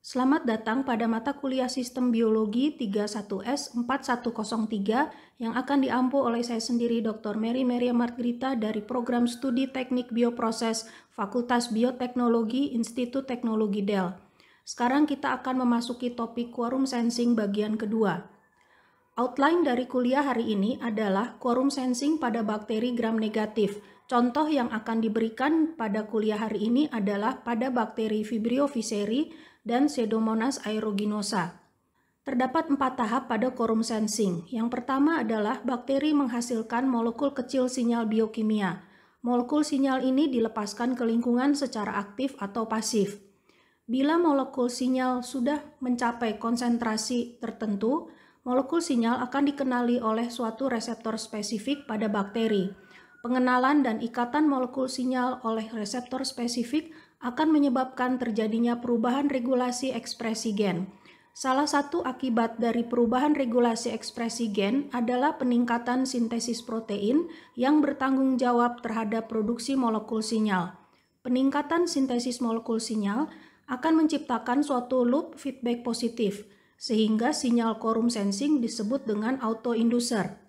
Selamat datang pada mata kuliah Sistem Biologi 31S 4103 yang akan diampu oleh saya sendiri Dr. Mary Maria Margrita dari Program Studi Teknik Bioproses Fakultas Bioteknologi Institut Teknologi Del. Sekarang kita akan memasuki topik quorum sensing bagian kedua. Outline dari kuliah hari ini adalah quorum sensing pada bakteri gram negatif. Contoh yang akan diberikan pada kuliah hari ini adalah pada bakteri Vibrio visceri dan Pseudomonas aeruginosa. Terdapat 4 tahap pada quorum sensing. Yang pertama adalah bakteri menghasilkan molekul kecil sinyal biokimia. Molekul sinyal ini dilepaskan ke lingkungan secara aktif atau pasif. Bila molekul sinyal sudah mencapai konsentrasi tertentu, molekul sinyal akan dikenali oleh suatu reseptor spesifik pada bakteri. Pengenalan dan ikatan molekul sinyal oleh reseptor spesifik akan menyebabkan terjadinya perubahan regulasi ekspresi gen. Salah satu akibat dari perubahan regulasi ekspresi gen adalah peningkatan sintesis protein yang bertanggung jawab terhadap produksi molekul sinyal. Peningkatan sintesis molekul sinyal akan menciptakan suatu loop feedback positif, sehingga sinyal quorum sensing disebut dengan autoinducer.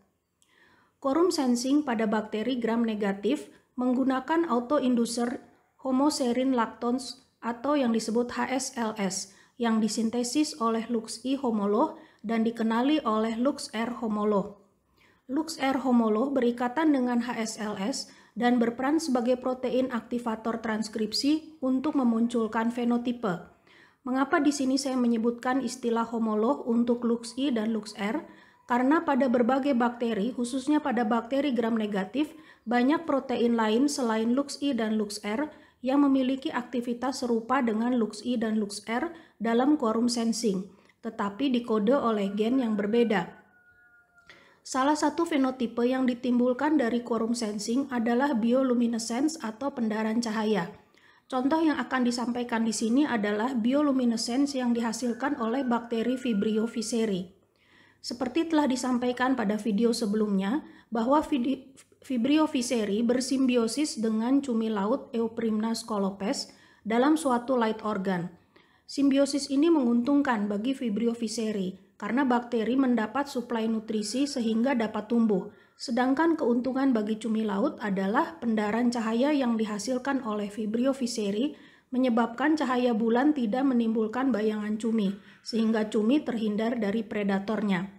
Quorum sensing pada bakteri gram negatif menggunakan autoinducer homoserin lactose atau yang disebut HSLS yang disintesis oleh Lux-I homolog dan dikenali oleh Lux-R homolog. Lux-R homolog berikatan dengan HSLS dan berperan sebagai protein aktivator transkripsi untuk memunculkan fenotipe. Mengapa di sini saya menyebutkan istilah homolog untuk Lux-I dan Lux-R? Karena pada berbagai bakteri, khususnya pada bakteri gram negatif, banyak protein lain selain Lux-I dan Lux-R yang memiliki aktivitas serupa dengan Lux-I dan Lux-R dalam quorum sensing, tetapi dikode oleh gen yang berbeda. Salah satu fenotipe yang ditimbulkan dari quorum sensing adalah bioluminescence atau pendaran cahaya. Contoh yang akan disampaikan di sini adalah bioluminescence yang dihasilkan oleh bakteri Vibrio visceri. Seperti telah disampaikan pada video sebelumnya, bahwa Vibrio visceri bersimbiosis dengan cumi laut Euphrymna scolopes dalam suatu light organ. Simbiosis ini menguntungkan bagi Vibrio visceri karena bakteri mendapat suplai nutrisi sehingga dapat tumbuh. Sedangkan keuntungan bagi cumi laut adalah pendaran cahaya yang dihasilkan oleh Vibrio visceri menyebabkan cahaya bulan tidak menimbulkan bayangan cumi, sehingga cumi terhindar dari predatornya.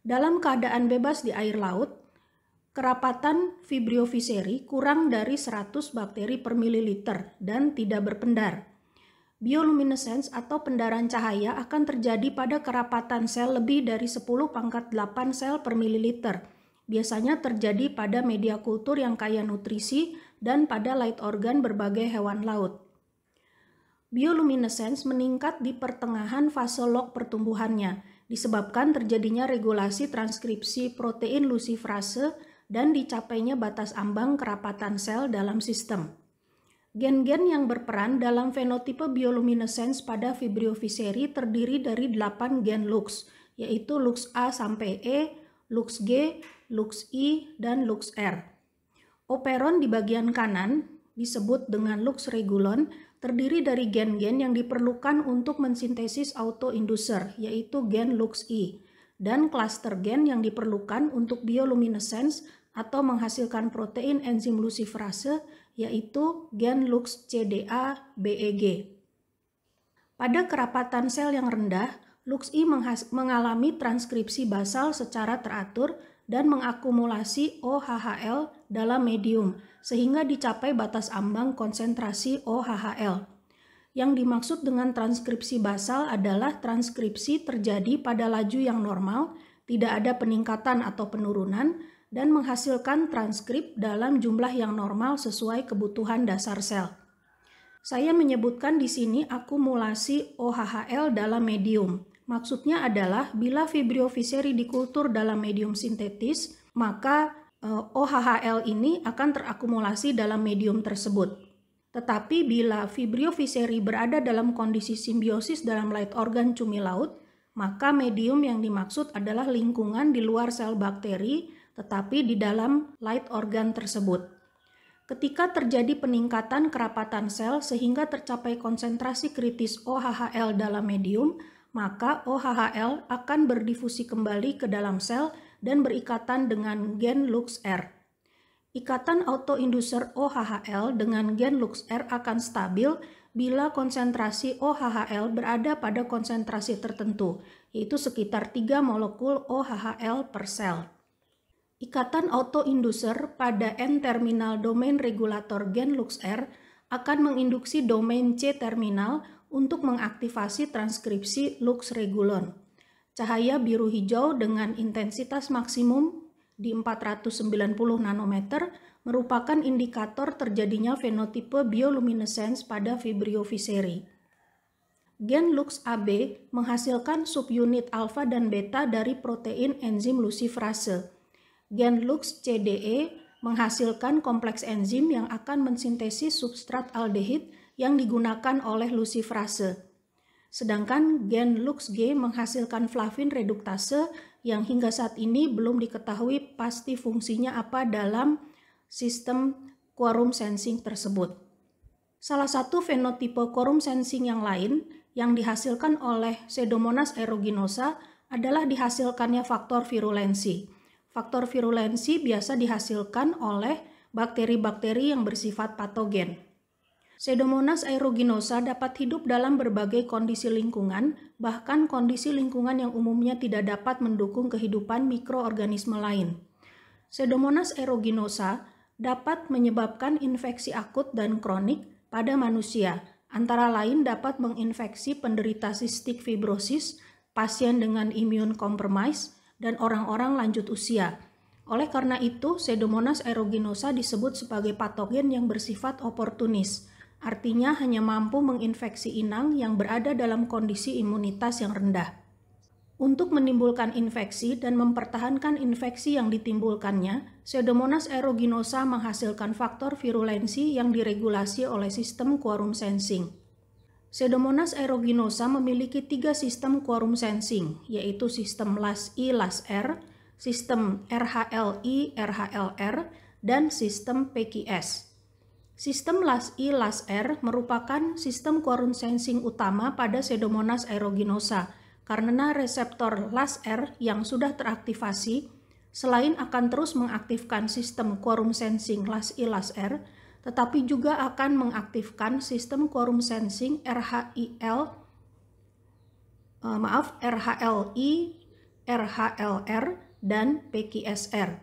Dalam keadaan bebas di air laut, kerapatan Vibrio visceri kurang dari 100 bakteri per mililiter dan tidak berpendar. Bioluminescence atau pendaran cahaya akan terjadi pada kerapatan sel lebih dari 10⁸ sel per mililiter. Biasanya terjadi pada media kultur yang kaya nutrisi dan pada light organ berbagai hewan laut. Bioluminescence meningkat di pertengahan fase log pertumbuhannya, disebabkan terjadinya regulasi transkripsi protein lusifrase dan dicapainya batas ambang kerapatan sel dalam sistem. Gen-gen yang berperan dalam fenotipe bioluminescence pada Vibrio visceri terdiri dari 8 gen Lux, yaitu Lux-A sampai E, Lux-G, Lux-I, dan Lux-R. Operon di bagian kanan disebut dengan Lux-Regulon terdiri dari gen-gen yang diperlukan untuk mensintesis autoinducer, yaitu gen Lux-I, dan klaster gen yang diperlukan untuk bioluminescence atau menghasilkan protein enzim lusifrase, yaitu gen Lux-CDA BEG. Pada kerapatan sel yang rendah, Lux-I mengalami transkripsi basal secara teratur dan mengakumulasi OHHL dalam medium, sehingga dicapai batas ambang konsentrasi OHHL. Yang dimaksud dengan transkripsi basal adalah transkripsi terjadi pada laju yang normal, tidak ada peningkatan atau penurunan, dan menghasilkan transkrip dalam jumlah yang normal sesuai kebutuhan dasar sel. Saya menyebutkan di sini akumulasi OHHL dalam medium. Maksudnya adalah bila Vibrio visceri dikultur dalam medium sintetis, maka OHHL ini akan terakumulasi dalam medium tersebut. Tetapi bila Vibrio visceri berada dalam kondisi simbiosis dalam light organ cumi laut, maka medium yang dimaksud adalah lingkungan di luar sel bakteri, tetapi di dalam light organ tersebut. Ketika terjadi peningkatan kerapatan sel sehingga tercapai konsentrasi kritis OHHL dalam medium, maka OHHL akan berdifusi kembali ke dalam sel dan berikatan dengan gen LuxR. Ikatan autoinducer OHHL dengan gen LuxR akan stabil bila konsentrasi OHHL berada pada konsentrasi tertentu, yaitu sekitar 3 molekul OHHL per sel. Ikatan autoinducer pada N-terminal domain regulator gen LuxR akan menginduksi domain C-terminal untuk mengaktifasi transkripsi Lux-regulon. Cahaya biru hijau dengan intensitas maksimum di 490 nanometer merupakan indikator terjadinya fenotipe bioluminescence pada Vibrio visceri. Gen LuxAB menghasilkan subunit alfa dan beta dari protein enzim luciferase. Gen LuxCDE menghasilkan kompleks enzim yang akan mensintesis substrat aldehid yang digunakan oleh luciferase. Sedangkan gen LuxG menghasilkan flavin reduktase yang hingga saat ini belum diketahui pasti fungsinya apa dalam sistem quorum sensing tersebut. Salah satu fenotipe quorum sensing yang lain yang dihasilkan oleh Pseudomonas aeruginosa adalah dihasilkannya faktor virulensi. Faktor virulensi biasa dihasilkan oleh bakteri-bakteri yang bersifat patogen. Pseudomonas aeruginosa dapat hidup dalam berbagai kondisi lingkungan, bahkan kondisi lingkungan yang umumnya tidak dapat mendukung kehidupan mikroorganisme lain. Pseudomonas aeruginosa dapat menyebabkan infeksi akut dan kronik pada manusia, antara lain dapat menginfeksi penderita cystic fibrosis, pasien dengan immune compromise, dan orang-orang lanjut usia. Oleh karena itu, Pseudomonas aeruginosa disebut sebagai patogen yang bersifat oportunis, artinya hanya mampu menginfeksi inang yang berada dalam kondisi imunitas yang rendah. Untuk menimbulkan infeksi dan mempertahankan infeksi yang ditimbulkannya, Pseudomonas aeruginosa menghasilkan faktor virulensi yang diregulasi oleh sistem quorum sensing. Pseudomonas aeruginosa memiliki 3 sistem quorum sensing, yaitu sistem LAS-I-LAS-R, sistem RHLI-RHLR, dan sistem PQS. Sistem LAS-I-LAS-R merupakan sistem quorum sensing utama pada Pseudomonas aeruginosa karena reseptor LAS-R yang sudah teraktivasi selain akan terus mengaktifkan sistem quorum sensing LAS-I-LAS-R, tetapi juga akan mengaktifkan sistem quorum sensing RHLI, RHLR, dan PQSR.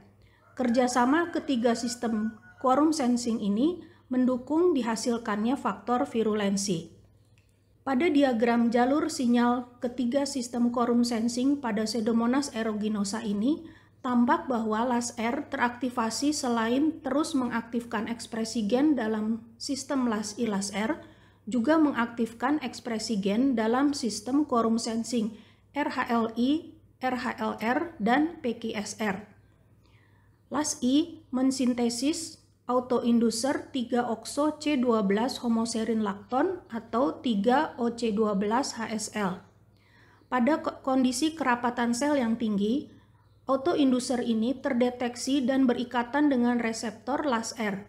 Kerjasama ketiga sistem quorum sensing ini mendukung dihasilkannya faktor virulensi. Pada diagram jalur sinyal ketiga sistem quorum sensing pada Pseudomonas aeruginosa ini, tampak bahwa LAS-R teraktivasi selain terus mengaktifkan ekspresi gen dalam sistem LAS-I-LAS-R, juga mengaktifkan ekspresi gen dalam sistem quorum sensing RHLI, RHLR, dan PQSR. LAS-I mensintesis autoinducer 3-okso C12 homoserin lakton atau 3-OC12-HSL. Pada kondisi kerapatan sel yang tinggi, autoinducer ini terdeteksi dan berikatan dengan reseptor LAS-R.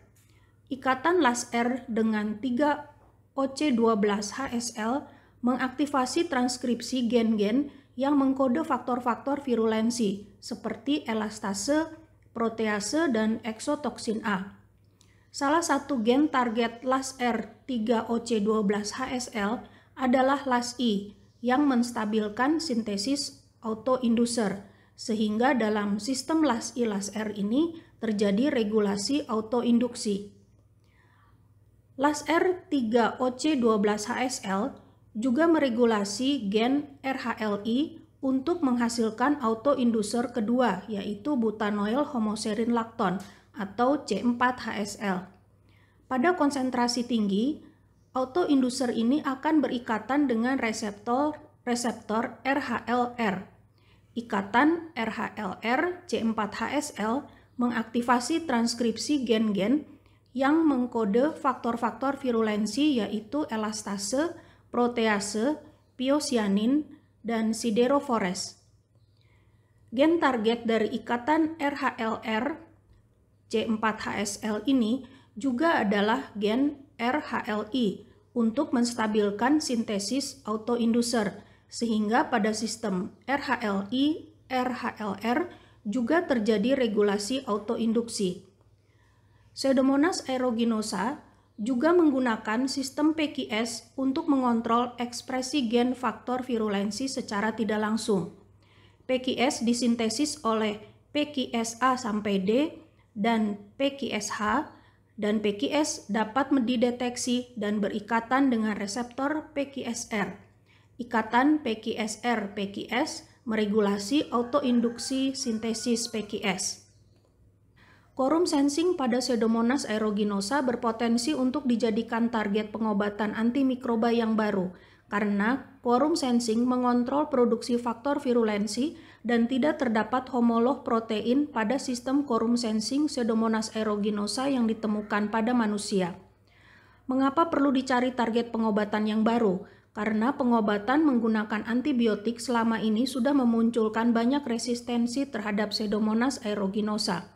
Ikatan LAS-R dengan 3-OC12-HSL mengaktifasi transkripsi gen-gen yang mengkode faktor-faktor virulensi seperti elastase, protease, dan eksotoksin A. Salah satu gen target LAS-R 3-OC12-HSL adalah LAS-I yang menstabilkan sintesis autoinducer, sehingga dalam sistem LAS-I-LAS-R ini terjadi regulasi autoinduksi. LAS-R 3-OC12-HSL juga meregulasi gen RHLI untuk menghasilkan autoinducer kedua, yaitu butanoyl homoserin lakton atau C4-HSL. Pada konsentrasi tinggi, autoinducer ini akan berikatan dengan reseptor RHLR. Ikatan RHLR C4-HSL mengaktifasi transkripsi gen-gen yang mengkode faktor-faktor virulensi yaitu elastase, protease, piosianin, dan siderophores. Gen target dari ikatan RHLR C4-HSL ini juga adalah gen RHLI untuk menstabilkan sintesis autoinducer, sehingga pada sistem RHLI, RHLR juga terjadi regulasi autoinduksi. Pseudomonas aeruginosa juga menggunakan sistem PKS untuk mengontrol ekspresi gen faktor virulensi secara tidak langsung. PKS disintesis oleh PKSA sampai D dan PKSH, dan PKS dapat dideteksi dan berikatan dengan reseptor PKSR. Ikatan PKSR-PKS meregulasi autoinduksi sintesis PKS. Quorum sensing pada Pseudomonas aeruginosa berpotensi untuk dijadikan target pengobatan antimikroba yang baru karena quorum sensing mengontrol produksi faktor virulensi dan tidak terdapat homolog protein pada sistem quorum sensing Pseudomonas aeruginosa yang ditemukan pada manusia. Mengapa perlu dicari target pengobatan yang baru? Karena pengobatan menggunakan antibiotik selama ini sudah memunculkan banyak resistensi terhadap Pseudomonas aeruginosa.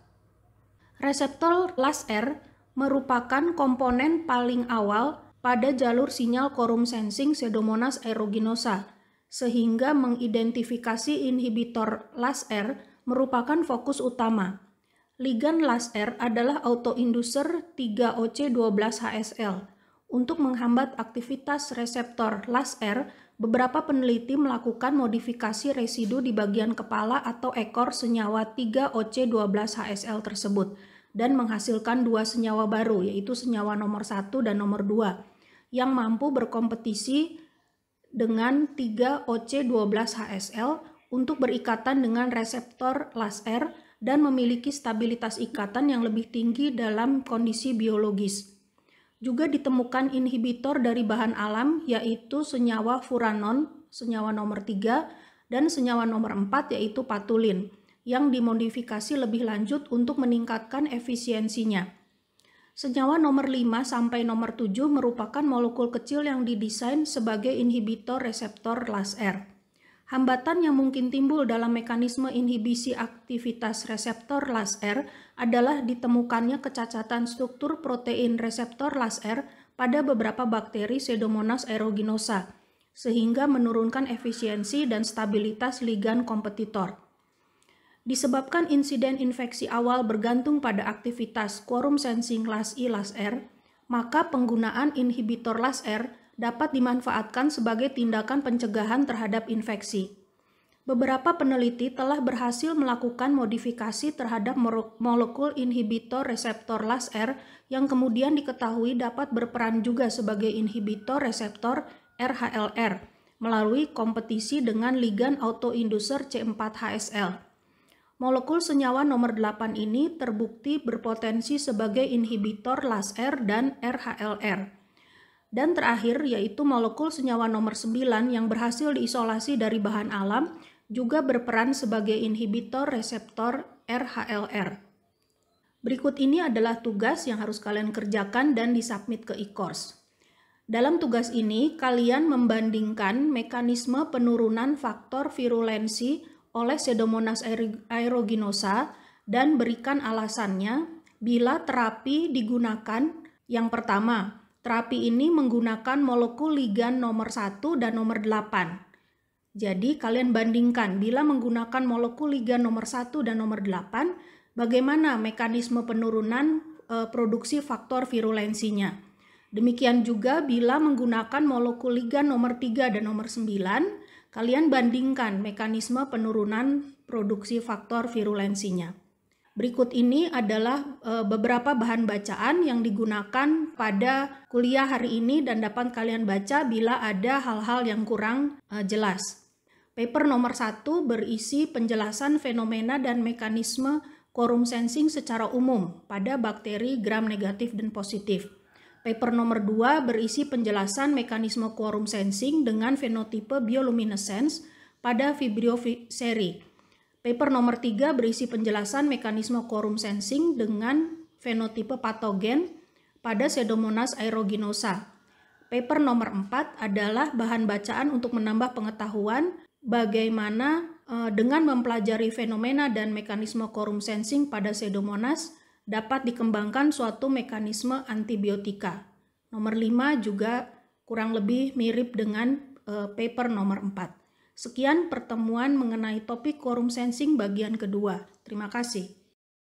Reseptor LASR merupakan komponen paling awal pada jalur sinyal quorum sensing Pseudomonas aeruginosa, sehingga mengidentifikasi inhibitor LASR merupakan fokus utama. Ligan LASR adalah autoinducer 3OC12HSL. Untuk menghambat aktivitas reseptor LASR, beberapa peneliti melakukan modifikasi residu di bagian kepala atau ekor senyawa 3OC12HSL tersebut dan menghasilkan dua senyawa baru, yaitu senyawa nomor 1 dan nomor 2, yang mampu berkompetisi dengan 3OC12HSL untuk berikatan dengan reseptor LASR dan memiliki stabilitas ikatan yang lebih tinggi dalam kondisi biologis. Juga ditemukan inhibitor dari bahan alam, yaitu senyawa furanon, senyawa nomor 3, dan senyawa nomor 4, yaitu patulin, yang dimodifikasi lebih lanjut untuk meningkatkan efisiensinya. Senyawa nomor 5 sampai nomor 7 merupakan molekul kecil yang didesain sebagai inhibitor reseptor LASR. Hambatan yang mungkin timbul dalam mekanisme inhibisi aktivitas reseptor LASR adalah ditemukannya kecacatan struktur protein reseptor LASR pada beberapa bakteri Pseudomonas aeruginosa, sehingga menurunkan efisiensi dan stabilitas ligan kompetitor. Disebabkan insiden infeksi awal bergantung pada aktivitas quorum sensing LAS-I/LASR, maka penggunaan inhibitor LASR dapat dimanfaatkan sebagai tindakan pencegahan terhadap infeksi. Beberapa peneliti telah berhasil melakukan modifikasi terhadap molekul inhibitor reseptor LASR yang kemudian diketahui dapat berperan juga sebagai inhibitor reseptor RHLR melalui kompetisi dengan ligan autoinducer C4HSL. Molekul senyawa nomor 8 ini terbukti berpotensi sebagai inhibitor LASR dan RHLR. Dan terakhir yaitu molekul senyawa nomor 9 yang berhasil diisolasi dari bahan alam juga berperan sebagai inhibitor reseptor RHLR. Berikut ini adalah tugas yang harus kalian kerjakan dan disubmit ke e-course. Dalam tugas ini, kalian membandingkan mekanisme penurunan faktor virulensi oleh Pseudomonas aeruginosa dan berikan alasannya bila terapi digunakan. Yang pertama, terapi ini menggunakan molekul ligan nomor 1 dan nomor 8. Jadi kalian bandingkan bila menggunakan molekul ligan nomor 1 dan nomor 8, bagaimana mekanisme penurunan produksi faktor virulensinya. Demikian juga bila menggunakan molekul ligan nomor 3 dan nomor 9, kalian bandingkan mekanisme penurunan produksi faktor virulensinya. Berikut ini adalah beberapa bahan bacaan yang digunakan pada kuliah hari ini dan dapat kalian baca bila ada hal-hal yang kurang jelas. Paper nomor 1 berisi penjelasan fenomena dan mekanisme quorum sensing secara umum pada bakteri gram negatif dan positif. Paper nomor 2 berisi penjelasan mekanisme quorum sensing dengan fenotipe bioluminescence pada Vibrio seri. Paper nomor 3 berisi penjelasan mekanisme quorum sensing dengan fenotipe patogen pada Pseudomonas aeruginosa. Paper nomor 4 adalah bahan bacaan untuk menambah pengetahuan bagaimana dengan mempelajari fenomena dan mekanisme quorum sensing pada Pseudomonas dapat dikembangkan suatu mekanisme antibiotika. Nomor 5 juga kurang lebih mirip dengan paper nomor 4. Sekian pertemuan mengenai topik quorum sensing bagian kedua. Terima kasih.